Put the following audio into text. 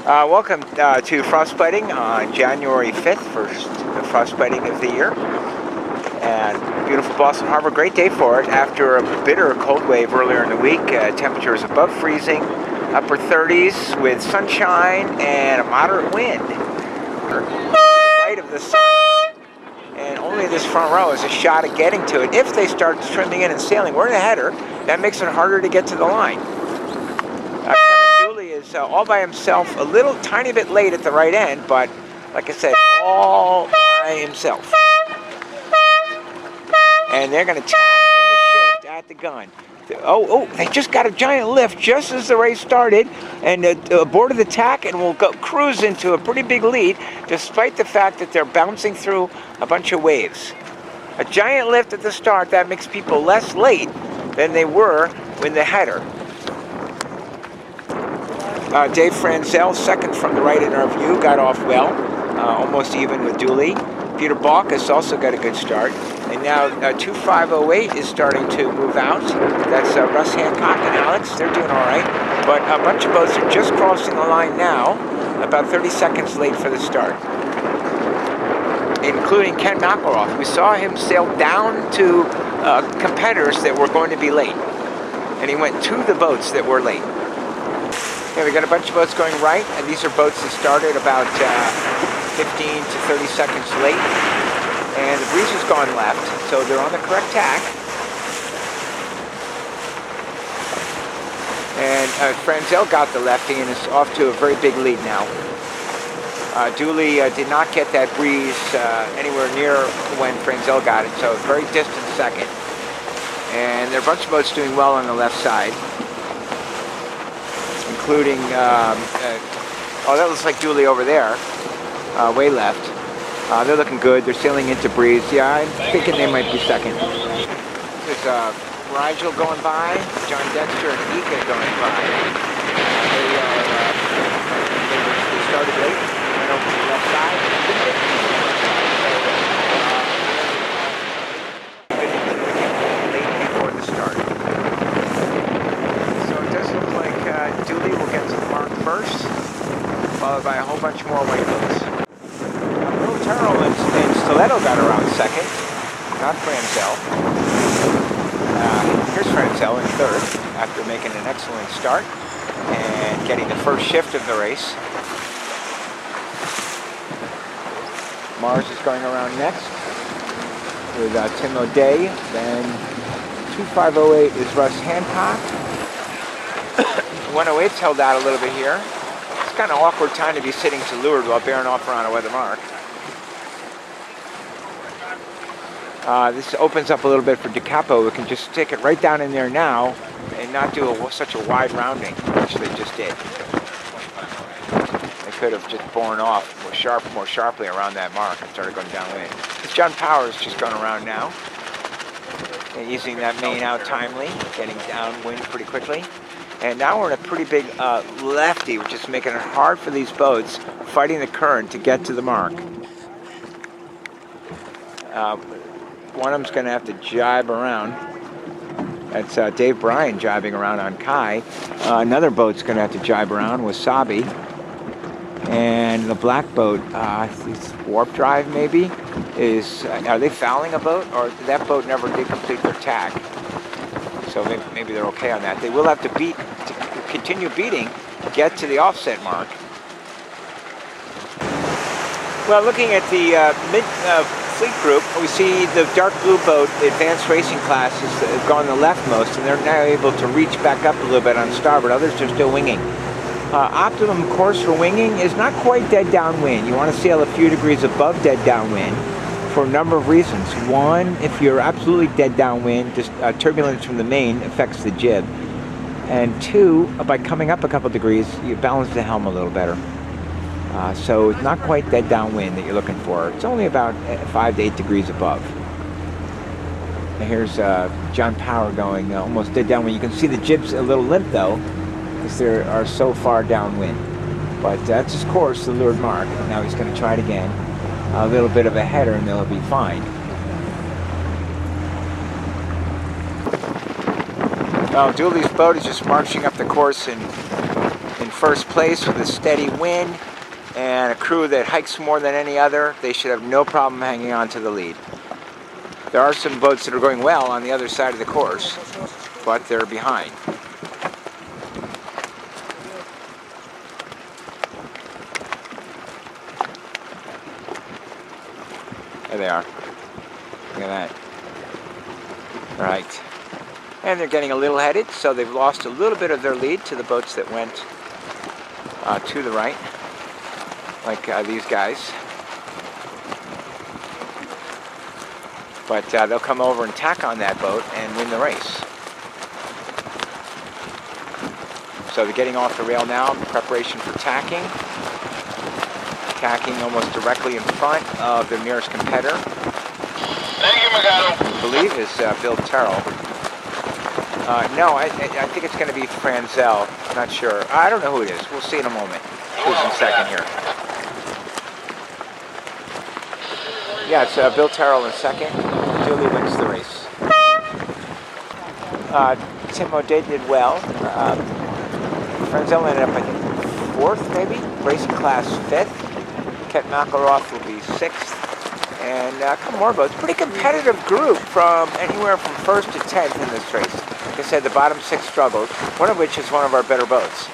Welcome to frostbiting on January 5th, first frostbiting of the year. And beautiful Boston Harbor, great day for it. After a bitter cold wave earlier in the week, temperatures above freezing, upper 30s with sunshine and a moderate wind. Right of the sun. And only this front row is a shot at getting to it. If they start trimming in and sailing, we're in a header. That makes it harder to get to the line. Is all by himself, a little tiny bit late at the right end, but like I said, all by himself. And they're going to tack in the shift at the gun. Oh, they just got a giant lift just as the race started, and boarded the tack and will go cruise into a pretty big lead, despite the fact that they're bouncing through a bunch of waves. A giant lift at the start, that makes people less late than they were in the header. Dave Franzel, second from the right in our view, got off well, almost even with Dooley. Peter Balkus also got a good start. And now 2508 is starting to move out. That's Russ Hancock and Alex. They're doing all right. But a bunch of boats are just crossing the line now, about 30 seconds late for the start, including Ken McElroth. We saw him sail down to competitors that were going to be late. And he went to the boats that were late. Yeah, we got a bunch of boats going right, and these are boats that started about 15 to 30 seconds late. And the breeze has gone left, so they're on the correct tack. And Franzel got the lefty and is off to a very big lead now. Dooley did not get that breeze anywhere near when Franzel got it, so a very distant second. And there are a bunch of boats doing well on the left side, including, that looks like Dooley over there, way left. They're looking good. They're sailing into breeze. Yeah, I'm thinking they might be second. There's Rigel going by, John Dexter and Ika going by. They started late, went over to the left side. Late before the start. Dooley will get to the mark first, followed by a whole bunch more white boats. Little Turtle and Stiletto got around second, not Franzel. Here's Franzel in third, after making an excellent start and getting the first shift of the race. Mars is going around next with Tim O'Day. Then 2508 is Russ Hancock. 108's held out a little bit here. It's kind of awkward time to be sitting to leeward while bearing off around a weather mark. This opens up a little bit for DiCapo. We can just stick it right down in there now and not do such a wide rounding, which they just did. They could have just borne off more sharply around that mark and started going downwind. This John Powers just going around now and using that main out timely, getting downwind pretty quickly. And now we're in a pretty big lefty, which is making it hard for these boats fighting the current to get to the mark. One of them's going to have to jibe around. That's Dave Bryan jibing around on Kai. Another boat's going to have to jibe around, Wasabi. And the black boat, it's Warp Drive maybe, are they fouling a boat? Or that boat never did complete their tack? So maybe they're okay on that. They will have to continue beating to get to the offset mark. Well, looking at the mid-fleet group, we see the dark blue boat, the advanced racing class, has gone the leftmost, and they're now able to reach back up a little bit on starboard. Others are still winging. Optimum course for winging is not quite dead downwind. You want to sail a few degrees above dead downwind, for a number of reasons. One, if you're absolutely dead downwind, just turbulence from the main affects the jib. And two, by coming up a couple degrees, you balance the helm a little better. So it's not quite dead downwind that you're looking for. It's only about 5 to 8 degrees above. And here's John Power going almost dead downwind. You can see the jib's a little limp though, because they are so far downwind. But that's his course, the leeward mark. Now he's going to try it again. A little bit of a header and they'll be fine. Dooley's boat is just marching up the course in in first place with a steady wind and a crew that hikes more than any other, they should have no problem hanging on to the lead. There are some boats that are going well on the other side of the course, but they're behind. There they are. Look at that. All right. And they're getting a little headed, so they've lost a little bit of their lead to the boats that went to the right, like these guys. But they'll come over and tack on that boat and win the race. So they're getting off the rail now in preparation for tacking. Tacking almost directly in front of their nearest competitor. Thank you, Magado. I believe is Bill Terrell. No, I think it's going to be Franzel. Not sure. I don't know who it is. We'll see in a moment. Who's in second here? Yeah, it's Bill Terrell in second. Julie wins the race. Tim O'Day did well. Franzel ended up, I think, fourth, maybe. Racing class fifth. Ket McElroth will be sixth. And a couple more boats. Pretty competitive group from anywhere from first to 10th in this race. Like I said, the bottom six struggled, one of which is one of our better boats.